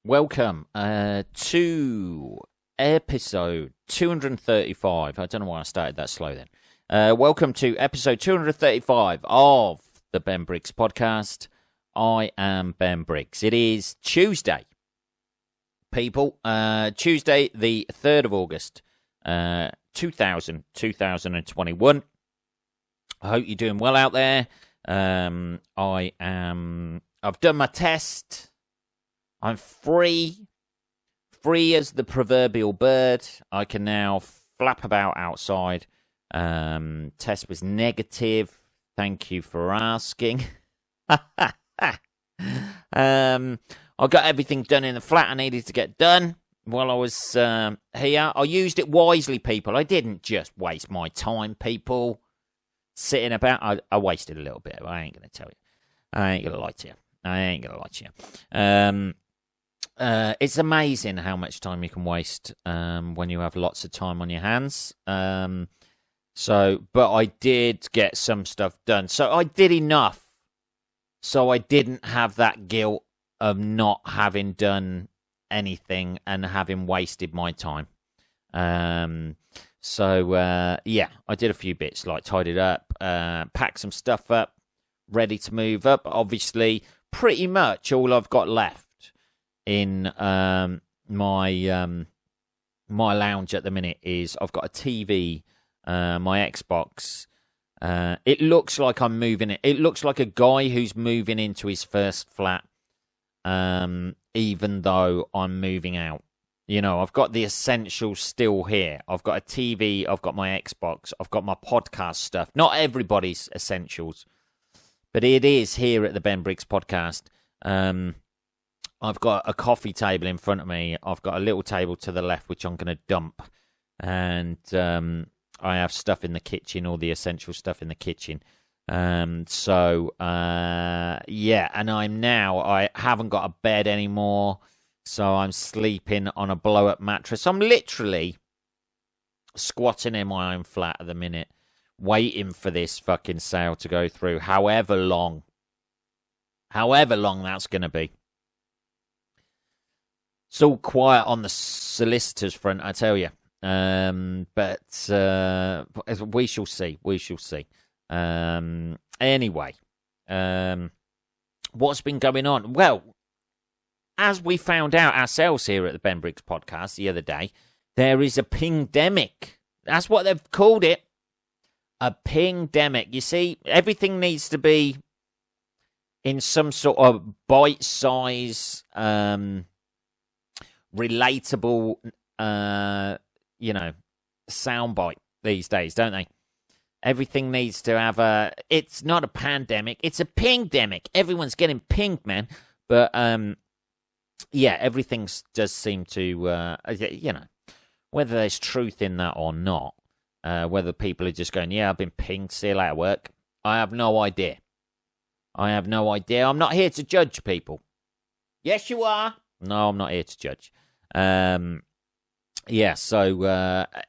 Welcome to episode 235. I don't know why I started that slow then. Welcome to episode 235 of the Ben Briggs podcast. I am Ben Briggs. It is Tuesday, people. Tuesday, the 3rd of August, 2021. I hope you're doing well out there. I've done my test. I'm free as the proverbial bird. I can now flap about outside. Test was negative. Thank you for asking. I got everything done in the flat I needed to get done while I was here. I used it wisely, people. I didn't just waste my time, people, sitting about. I wasted a little bit. I ain't going to tell you. I ain't going to lie to you. It's amazing how much time you can waste when you have lots of time on your hands. But I did get some stuff done. So I did enough. So I didn't have that guilt of not having done anything and having wasted my time. I did a few bits, like tidied up, packed some stuff up, ready to move up. Obviously, pretty much all I've got left in my lounge at the minute is I've got a TV, my Xbox. It looks like I'm moving it. It looks like a guy who's moving into his first flat, even though I'm moving out. You know, I've got the essentials still here. I've got a TV, I've got my Xbox, I've got my podcast stuff. Not everybody's essentials, but it is here at the Ben Briggs podcast. I've got a coffee table in front of me. I've got a little table to the left, which I'm going to dump. And I have stuff in the kitchen, all the essential stuff in the kitchen. And I haven't got a bed anymore. So I'm sleeping on a blow-up mattress. I'm literally squatting in my own flat at the minute, waiting for this fucking sale to go through, however long that's going to be. It's all quiet on the solicitors front, I tell you. But we shall see. Anyway, what's been going on? Well, as we found out ourselves here at the Ben Briggs podcast the other day, there is a Ping-demic. That's what they've called it. A Ping-demic. You see, everything needs to be in some sort of bite-size, relatable, soundbite these days, don't they? Everything needs to have it's not a pandemic, it's a ping-demic. Everyone's getting pinged, man. But, everything does seem to, whether there's truth in that or not, whether people are just going, yeah, I've been pinged, see you later, work. I have no idea. I'm not here to judge people. Yes, you are. No, I'm not here to judge.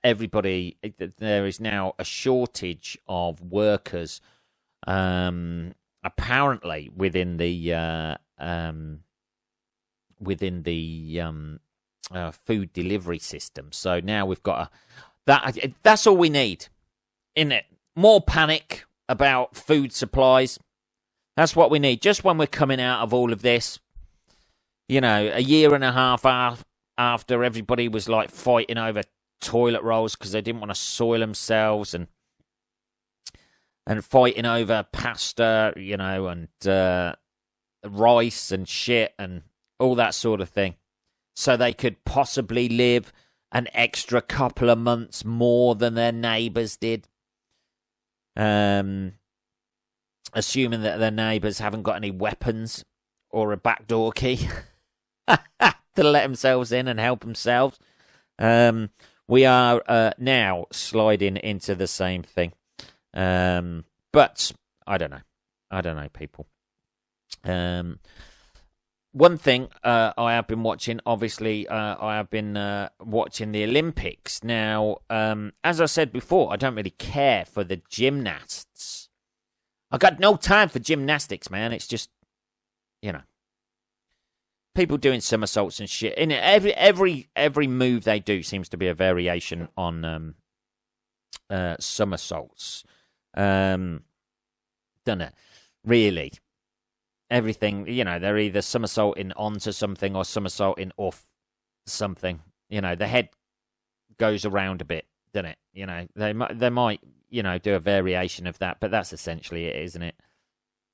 Everybody, there is now a shortage of workers, apparently within the food delivery system. So now we've got that's all we need, isn't it? More panic about food supplies. That's what we need. Just when we're coming out of all of this, a year and a half after everybody was like fighting over toilet rolls because they didn't want to soil themselves and fighting over pasta, and rice and shit and all that sort of thing, so they could possibly live an extra couple of months more than their neighbours did. Assuming that their neighbours haven't got any weapons or a backdoor key to let themselves in and help themselves. We are now sliding into the same thing. But I don't know, people. One thing I have been watching, obviously, I have been watching the Olympics. Now, as I said before, I don't really care for the gymnasts. I got no time for gymnastics, man. It's just, people doing somersaults and shit. In every move they do seems to be a variation on somersaults. Don't it? Really, everything. They're either somersaulting onto something or somersaulting off something. The head goes around a bit, doesn't it? They might do a variation of that, but that's essentially it, isn't it?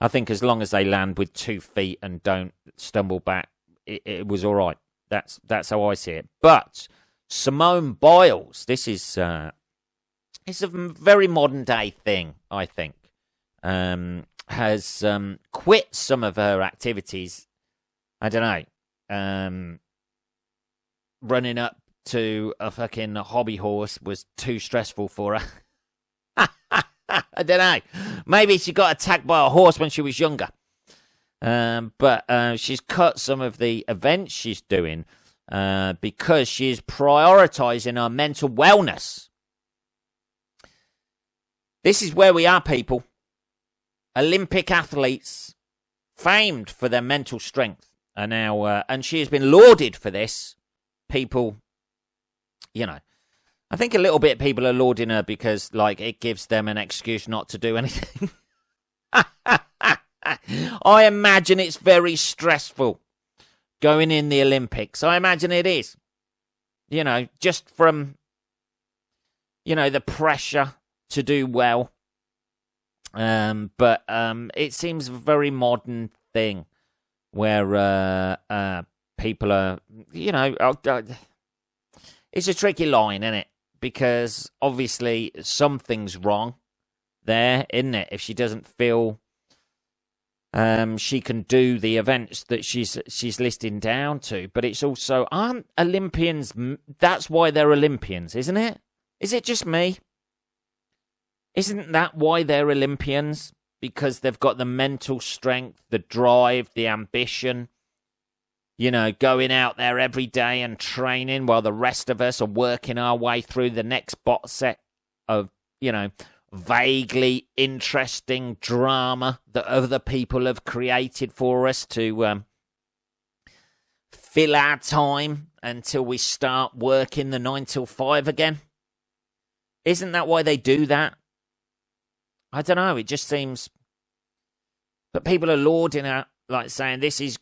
I think as long as they land with 2 feet and don't stumble back, it was all right. That's how I see it. But Simone Biles, this is it's a very modern day thing, I think. Has quit some of her activities. I don't know. Running up to a fucking hobby horse was too stressful for her. I don't know. Maybe she got attacked by a horse when she was younger. But she's cut some of the events she's doing because she's prioritizing her mental wellness. This is where we are, people. Olympic athletes, famed for their mental strength, are now, and she has been lauded for this. People, I think a little bit people are lauding her because, it gives them an excuse not to do anything. I imagine it's very stressful going in the Olympics. I imagine it is. Just from, the pressure to do well. But it seems a very modern thing where people are, it's a tricky line, isn't it? Because obviously something's wrong there, isn't it? If she doesn't feel she can do the events that she's listing down to, but it's also, aren't Olympians? That's why they're Olympians, isn't it? Is it just me? Isn't that why they're Olympians? Because they've got the mental strength, the drive, the ambition, going out there every day and training while the rest of us are working our way through the next box set of, vaguely interesting drama that other people have created for us to fill our time until we start working the 9 till 5 again. Isn't that why they do that? I don't know. It just seems. But people are lauding her, saying this is.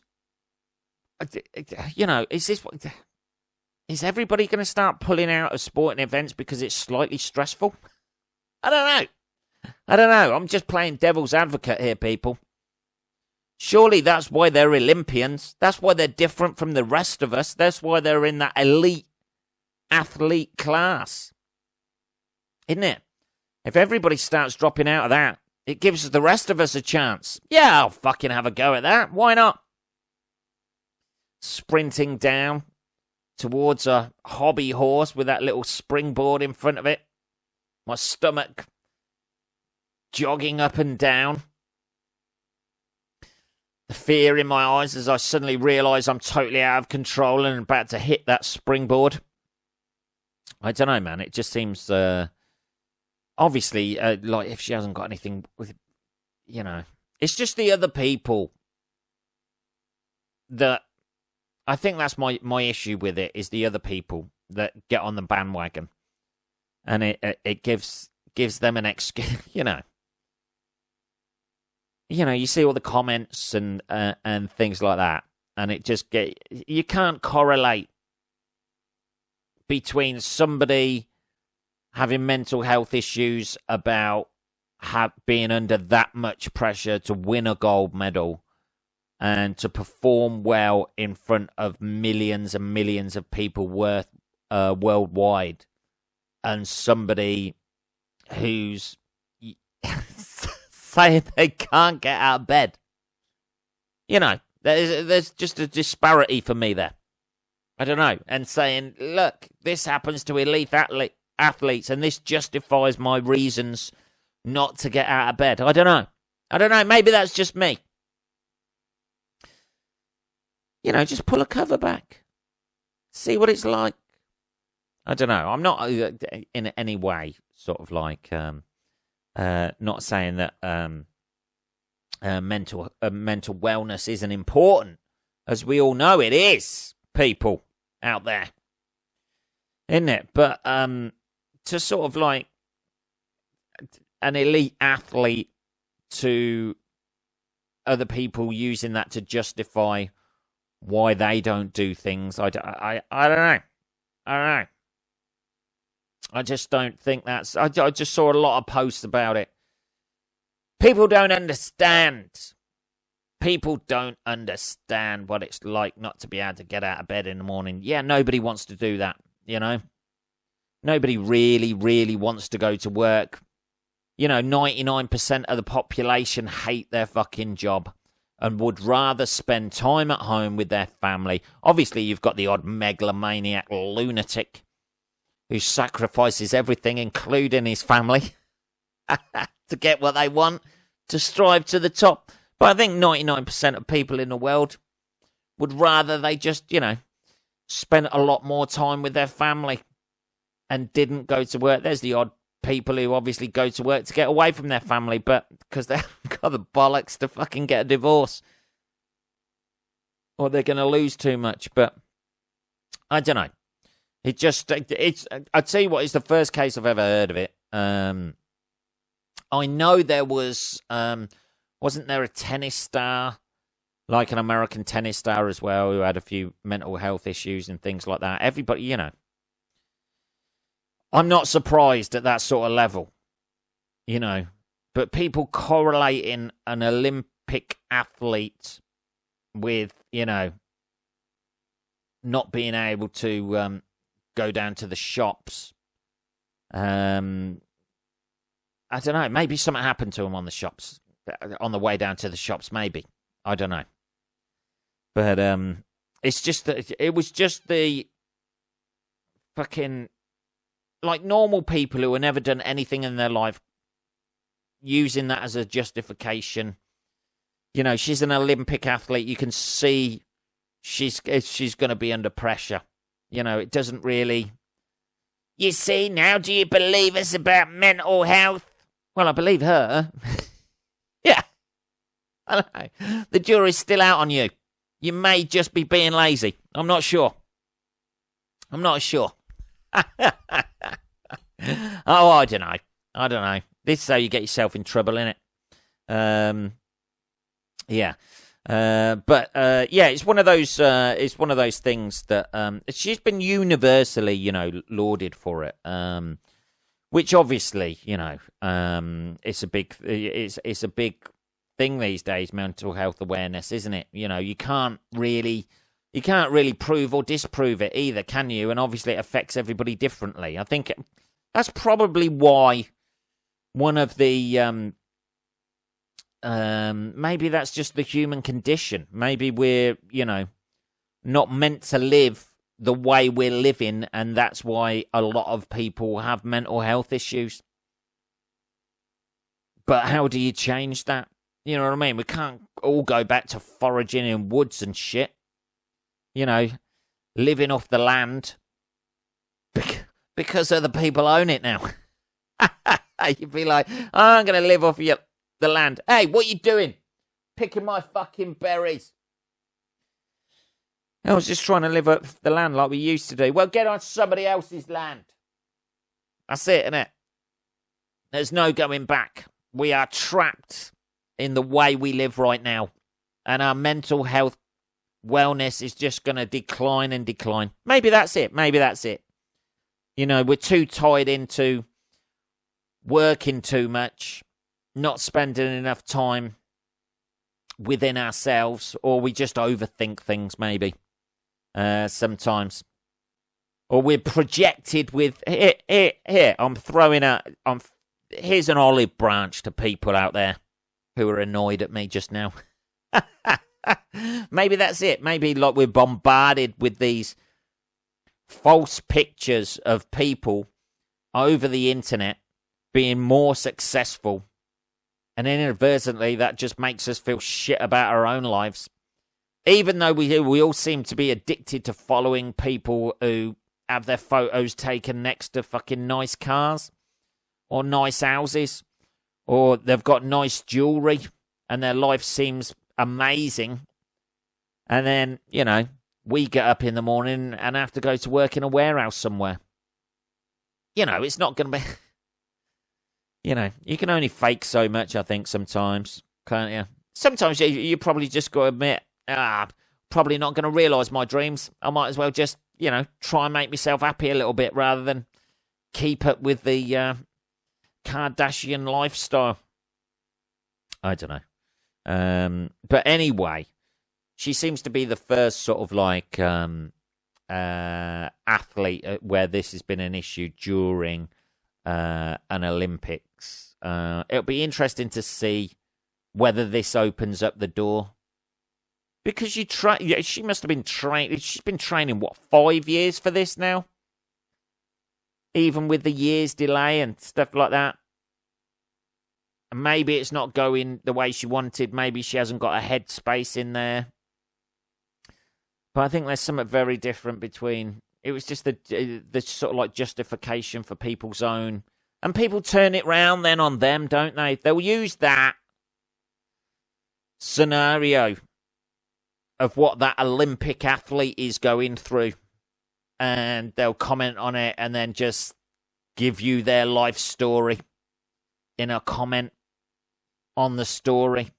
Is this? Is everybody going to start pulling out of sporting events because it's slightly stressful? I don't know. I'm just playing devil's advocate here, people. Surely that's why they're Olympians. That's why they're different from the rest of us. That's why they're in that elite athlete class. Isn't it? If everybody starts dropping out of that, it gives the rest of us a chance. Yeah, I'll fucking have a go at that. Why not? Sprinting down towards a hobby horse with that little springboard in front of it. My stomach jogging up and down. The fear in my eyes as I suddenly realise I'm totally out of control and about to hit that springboard. I don't know, man. It just seems... obviously, if she hasn't got anything with, it's just the other people that I think that's my issue with it is the other people that get on the bandwagon, and it gives them an excuse, you see all the comments and things like that, and it just you can't correlate between somebody having mental health issues about being under that much pressure to win a gold medal and to perform well in front of millions and millions of people worldwide, and somebody who's saying they can't get out of bed. There's just a disparity for me there. I don't know. And saying, look, this happens to elite athletes, and this justifies my reasons not to get out of bed. I don't know. Maybe that's just me. Just pull a cover back. See what it's like. I don't know. I'm not in any way sort of not saying that mental wellness isn't important As we all know, it is, people out there. Isn't it? But to sort of like an elite athlete to other people using that to justify why they don't do things, I don't know. I don't know. I just don't think that's... I just saw a lot of posts about it. People don't understand. People don't understand what it's like not to be able to get out of bed in the morning. Yeah, nobody wants to do that, you know? Nobody really, really wants to go to work. 99% of the population hate their fucking job and would rather spend time at home with their family. Obviously, you've got the odd megalomaniac lunatic who sacrifices everything, including his family, to get what they want, to strive to the top. But I think 99% of people in the world would rather they just, spent a lot more time with their family and didn't go to work. There's the odd people who obviously go to work to get away from their family, but because they haven't got the bollocks to fucking get a divorce. Or they're going to lose too much. But I don't know. I'd tell you what, it's the first case I've ever heard of it. I know there was, wasn't there a tennis star, like an American tennis star as well, who had a few mental health issues and things like that? Everybody, I'm not surprised at that sort of level, but people correlating an Olympic athlete with, not being able to go down to the shops. I don't know. Maybe something happened to him on the way down to the shops. Maybe. I don't know. But it's just that it was just the fucking like normal people who have never done anything in their life using that as a justification. She's an Olympic athlete. You can see she's going to be under pressure. It doesn't really... You see, now do you believe us about mental health? Well, I believe her. Yeah. I don't know. The jury's still out on you. You may just be being lazy. I'm not sure. Oh, I don't know. This is how you get yourself in trouble, innit? Yeah. It's one of those. It's one of those things that she's been universally, lauded for it. Which obviously, it's a big. It's a big thing these days. Mental health awareness, isn't it? You can't really prove or disprove it either, can you? And obviously, it affects everybody differently. I think that's probably why one of the. Maybe that's just the human condition. Maybe we're, not meant to live the way we're living, and that's why a lot of people have mental health issues. But how do you change that? You know what I mean? We can't all go back to foraging in woods and shit. Living off the land because other people own it now. You'd be like, I'm going to live off the land. Hey, what you doing? Picking my fucking berries. I was just trying to live off the land like we used to do. Well, get on somebody else's land. That's it, innit? There's no going back. We are trapped in the way we live right now. And our mental health wellness is just going to decline and decline. Maybe that's it. We're too tied into working too much, not spending enough time within ourselves, or we just overthink things maybe sometimes. Or we're projected with, here, here's an olive branch to people out there who are annoyed at me just now. Maybe that's it. Maybe like we're bombarded with these false pictures of people over the internet being more successful. And inadvertently, that just makes us feel shit about our own lives. Even though we all seem to be addicted to following people who have their photos taken next to fucking nice cars or nice houses, or they've got nice jewelry and their life seems amazing. And then, we get up in the morning and have to go to work in a warehouse somewhere. It's not going to be... you can only fake so much, I think, sometimes, can't you? Sometimes you probably just got to admit, probably not going to realise my dreams. I might as well just, try and make myself happy a little bit rather than keep up with the Kardashian lifestyle. I don't know. But anyway, she seems to be the first sort of like athlete where this has been an issue during an Olympics. It'll be interesting to see whether this opens up the door. Because she must have been trained. She's been training, 5 years for this now? Even with the year's delay and stuff like that. And maybe it's not going the way she wanted. Maybe she hasn't got a headspace in there. But I think there's something very different between... It was just the sort of like justification for people's own... And people turn it round then on them, don't they? They'll use that scenario of what that Olympic athlete is going through. And they'll comment on it and then just give you their life story in a comment on the story.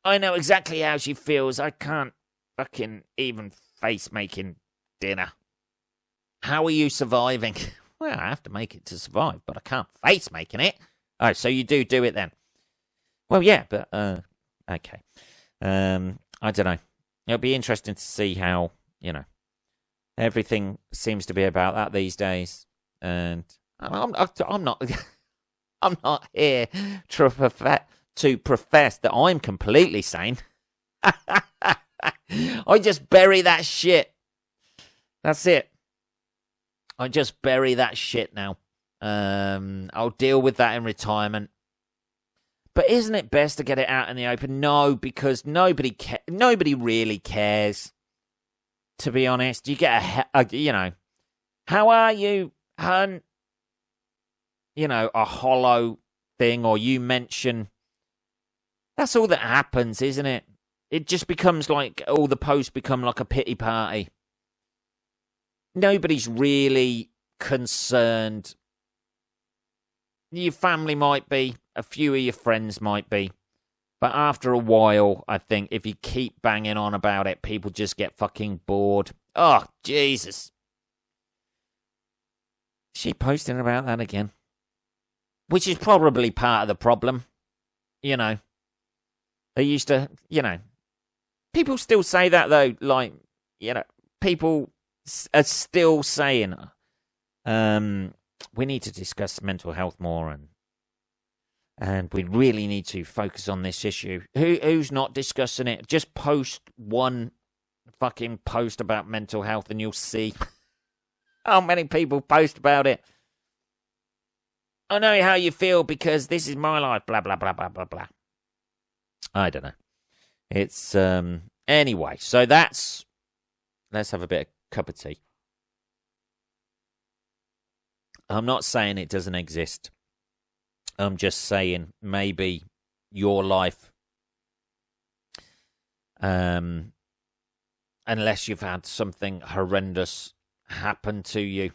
I know exactly how she feels. I can't fucking even face making dinner. How are you surviving? Well, I have to make it to survive, but I can't face making it. Oh, so you do it then? Well, yeah, but, okay. I don't know. It'll be interesting to see how, everything seems to be about that these days. And I'm not, I'm not here to profess that I'm completely sane. I just bury that shit. That's it. I just bury that shit now. I'll deal with that in retirement. But isn't it best to get it out in the open? No, because nobody really cares. To be honest, you get how are you, hun? A hollow thing, or you mention. That's all that happens, isn't it? It just becomes like all the posts become like a pity party. Nobody's really concerned. Your family might be, a few of your friends might be, but after a while, I think if you keep banging on about it, people just get fucking bored. Oh, Jesus. Is she posting about that again? Which is probably part of the problem. They used to, people still say that though, like, people are still saying, we need to discuss mental health more and we really need to focus on this issue. Who's not discussing it? Just post one fucking post about mental health and you'll see how many people post about it. I know how you feel because this is my life, blah, blah, blah, blah, blah, blah. I don't know. It's, anyway, so let's have a bit of cup of tea. I'm not saying it doesn't exist. I'm just saying maybe your life, unless you've had something horrendous happen to you,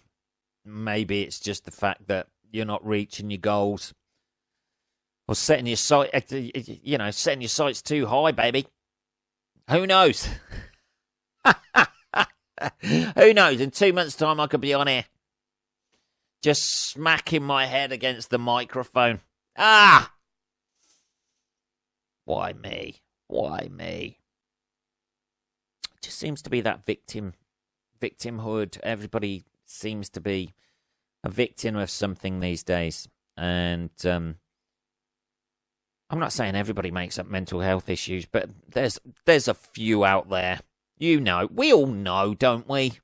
maybe it's just the fact that you're not reaching your goals or setting your sights too high, baby. Who knows? Who knows? In 2 months' time, I could be on here just smacking my head against the microphone. Ah! Why me? Why me? It just seems to be that victimhood. Everybody seems to be a victim of something these days. And I'm not saying everybody makes up mental health issues, but there's a few out there. We all know, don't we?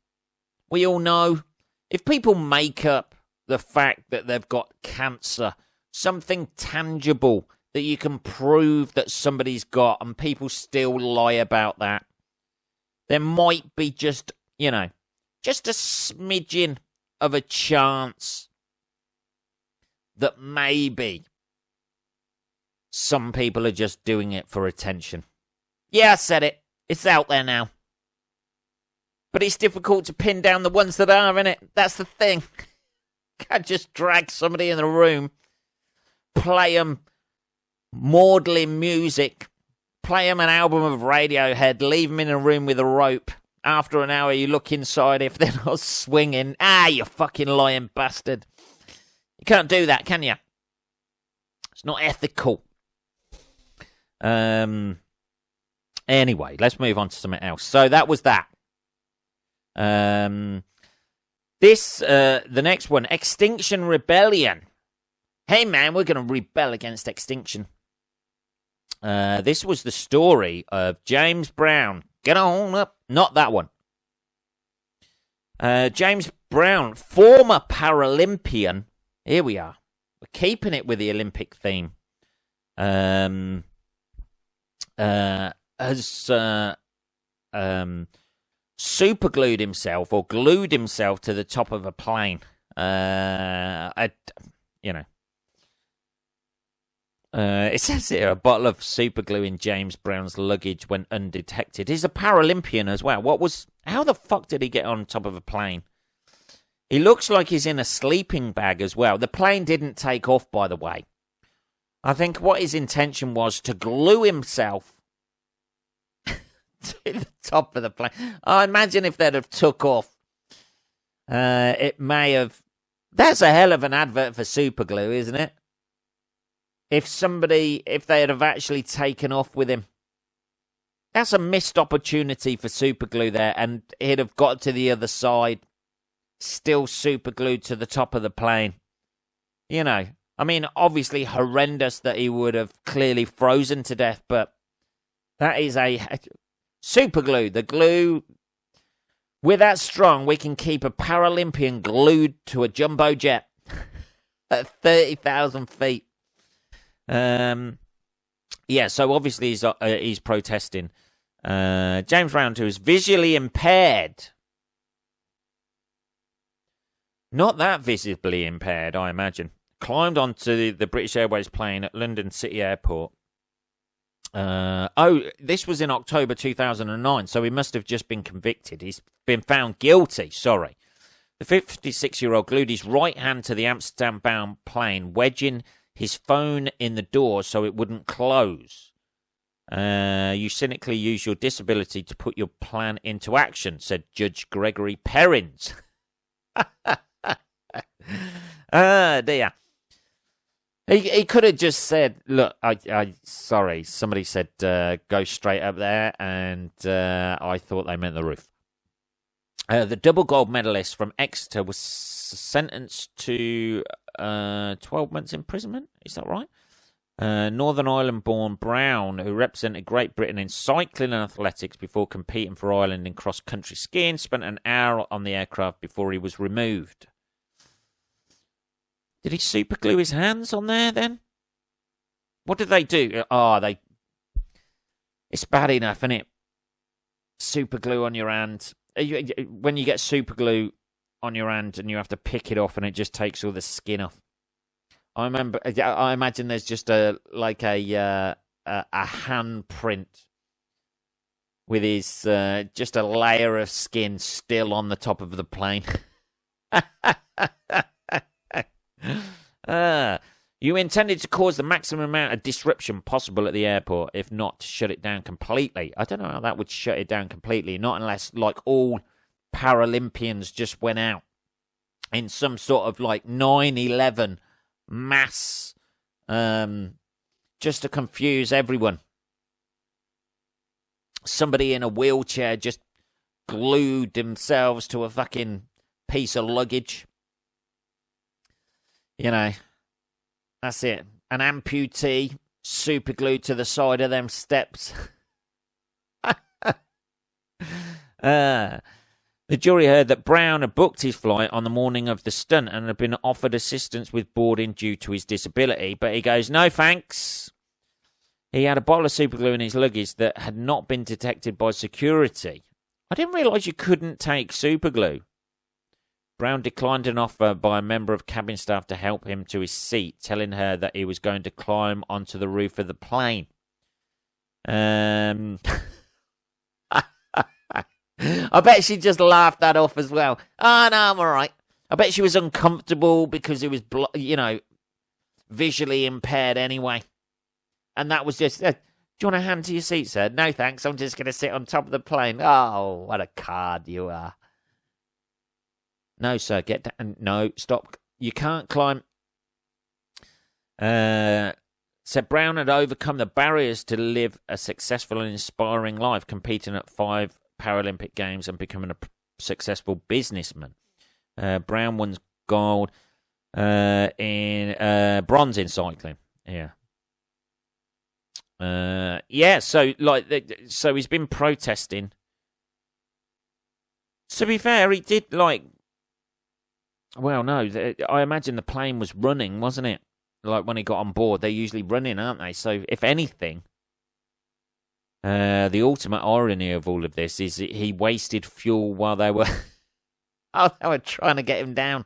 We all know. If people make up the fact that they've got cancer, something tangible that you can prove that somebody's got, and people still lie about that, there might be just a smidgen of a chance that maybe some people are just doing it for attention. Yeah, I said it. It's out there now. But it's difficult to pin down the ones that are in it. That's the thing. Can't just drag somebody in the room, play them maudlin music, play them an album of Radiohead, leave them in a room with a rope. After an hour, you look inside. If they're not swinging, you fucking lying bastard. You can't do that, can you? It's not ethical. Anyway, let's move on to something else. So that was that. The next one, Extinction Rebellion. Hey man, we're going to rebel against extinction. This was the story of James Brown. Get on up. Not that one. James Brown, former Paralympian. Here we are. We're keeping it with the Olympic theme. Has superglued himself or glued himself to the top of a plane. It says here, a bottle of superglue in James Brown's luggage went undetected. He's a Paralympian as well. How the fuck did he get on top of a plane? He looks like he's in a sleeping bag as well. The plane didn't take off, by the way. I think what his intention was to glue himself to the top of the plane. I imagine if they'd have took off, it may have... That's a hell of an advert for superglue, isn't it? If they'd have actually taken off with him. That's a missed opportunity for superglue there, and he'd have got to the other side, still superglued to the top of the plane. You know, I mean, obviously horrendous that he would have clearly frozen to death, but that is a superglue. The glue, we're that strong, we can keep a Paralympian glued to a jumbo jet at 30,000 feet. So obviously he's protesting. James Brown, who is visually impaired. Not that visibly impaired, I imagine. Climbed onto the British Airways plane at London City Airport. This was in October 2009, so he must have just been convicted. He's been found guilty, sorry. The 56-year-old glued his right hand to the Amsterdam-bound plane, wedging his phone in the door so it wouldn't close. You cynically use your disability to put your plan into action, said Judge Gregory Perrins. Dear. He could have just said, look, sorry, somebody said go straight up there, and I thought they meant the roof. The double gold medalist from Exeter was sentenced to 12 months imprisonment. Is that right? Northern Ireland-born Brown, who represented Great Britain in cycling and athletics before competing for Ireland in cross-country skiing, spent an hour on the aircraft before he was removed. Did he superglue his hands on there then? What did they do? It's bad enough, isn't it? Superglue on your hand. When you get superglue on your hand and you have to pick it off and it just takes all the skin off. I imagine there's just a hand print with his just a layer of skin still on the top of the plane. You intended to cause the maximum amount of disruption possible at the airport, if not to shut it down completely. I don't know how that would shut it down completely, not unless like all Paralympians just went out in some sort of like 9/11 mass, just to confuse everyone. Somebody in a wheelchair just glued themselves to a fucking piece of luggage. You know, that's it. An amputee super glued to the side of them steps. The jury heard that Brown had booked his flight on the morning of the stunt and had been offered assistance with boarding due to his disability, but he goes, no thanks. He had a bottle of superglue in his luggage that had not been detected by security. I didn't realise you couldn't take superglue. Brown declined an offer by a member of cabin staff to help him to his seat, telling her that he was going to climb onto the roof of the plane. I bet she just laughed that off as well. Oh, no, I'm all right. I bet she was uncomfortable because it was, visually impaired anyway. And that was just, do you want a hand to your seat, sir? No, thanks. I'm just going to sit on top of the plane. Oh, what a card you are. No, sir, get down. No, stop. You can't climb. Said Brown had overcome the barriers to live a successful and inspiring life, competing at 5 Paralympic Games and becoming a successful businessman. Brown won gold in bronze in cycling. Yeah. So he's been protesting. To be fair, he did well, no, I imagine the plane was running, wasn't it? Like when he got on board, they're usually running, aren't they? So if anything, the ultimate irony of all of this is that he wasted fuel while they were trying to get him down.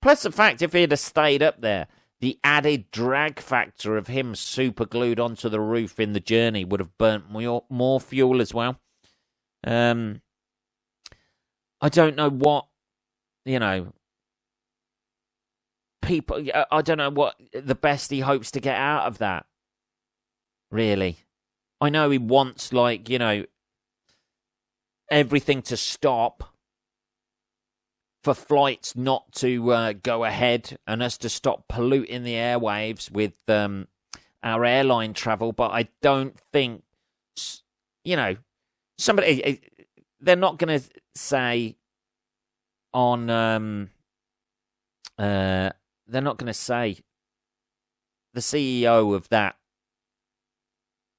Plus the fact, if he had stayed up there, the added drag factor of him super glued onto the roof in the journey would have burnt more fuel as well. I don't know what, people, I don't know what the best he hopes to get out of that, really. I know he wants, everything to stop for flights not to go ahead and us to stop polluting the airwaves with our airline travel, but I don't think, somebody, they're not going to say on, they're not going to say the CEO of that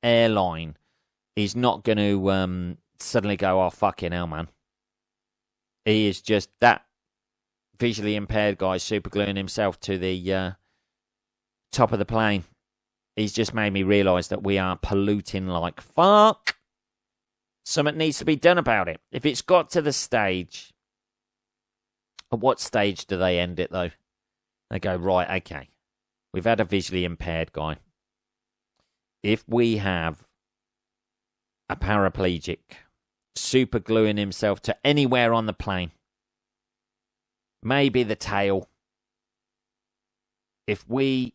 airline is not going to suddenly go, oh, fucking hell, man. He is just that visually impaired guy supergluing himself to the top of the plane. He's just made me realise that we are polluting like fuck. Something needs to be done about it. If it's got to the stage, at what stage do they end it, though? They go, right, okay, we've had a visually impaired guy. If we have a paraplegic supergluing himself to anywhere on the plane, maybe the tail. If we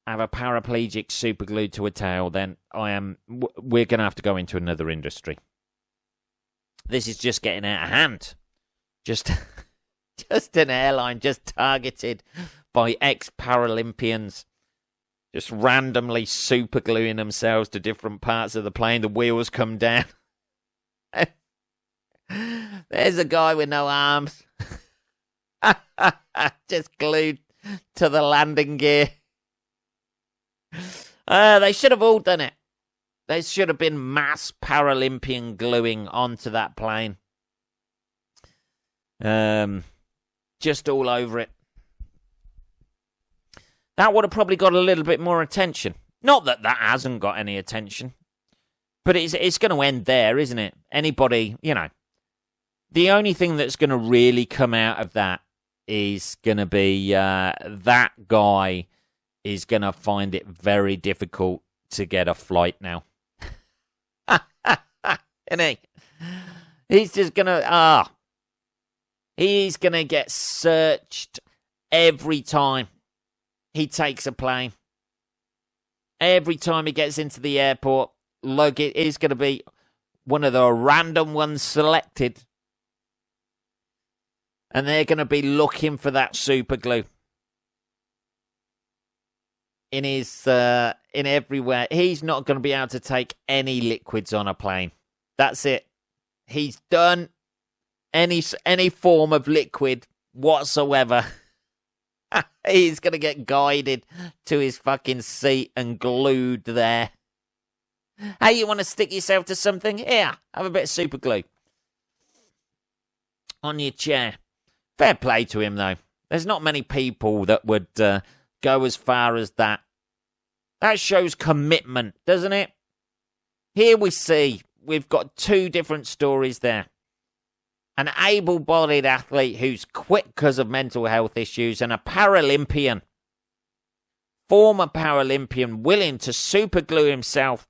have a paraplegic superglued to a tail, then we're going to have to go into another industry. This is just getting out of hand. Just an airline just targeted by ex-Paralympians, just randomly supergluing themselves to different parts of the plane. The wheels come down. There's a guy with no arms. Just glued to the landing gear. They should have all done it. There should have been mass Paralympian gluing onto that plane. Just all over it. That would have probably got a little bit more attention. Not that that hasn't got any attention. But it's going to end there, isn't it? Anybody, the only thing that's going to really come out of that is going to be that guy is going to find it very difficult to get a flight now. Isn't he? He's just going to, he's going to get searched every time he takes a plane. Every time he gets into the airport, look, it is going to be one of the random ones selected. And they're going to be looking for that super glue. In everywhere. He's not going to be able to take any liquids on a plane. That's it. He's done any form of liquid whatsoever. He's going to get guided to his fucking seat and glued there. Hey, you want to stick yourself to something? Here, have a bit of super glue on your chair. Fair play to him, though. There's not many people that would go as far as that. That shows commitment, doesn't it? Here we see, we've got two different stories there. An able-bodied athlete who's quit because of mental health issues, and a Paralympian, former Paralympian, willing to superglue himself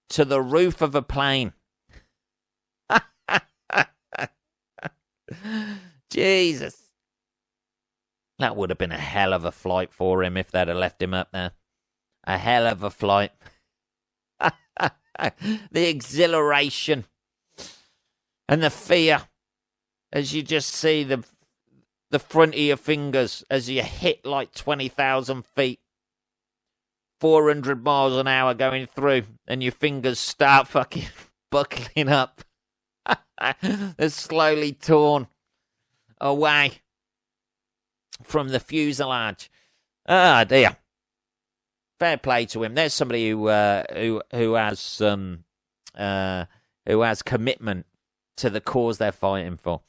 to the roof of a plane. Jesus. That would have been a hell of a flight for him if they'd have left him up there. A hell of a flight. The exhilaration and the fear as you just see the front of your fingers as you hit like 20,000 feet, 400 miles an hour going through, and your fingers start fucking buckling up. They're slowly torn away from the fuselage. Ah, dear. Fair play to him. There's somebody who has commitment to the cause they're fighting for.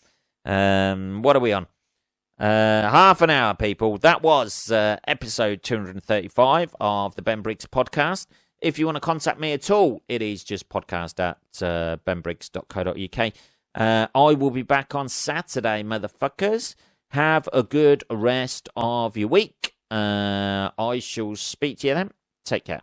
What are we on? Half an hour, people. That was episode 235 of the Ben Briggs podcast. If you want to contact me at all, it is just podcast at benbriggs.co.uk. I will be back on Saturday, motherfuckers. Have a good rest of your week. I shall speak to you then. Take care.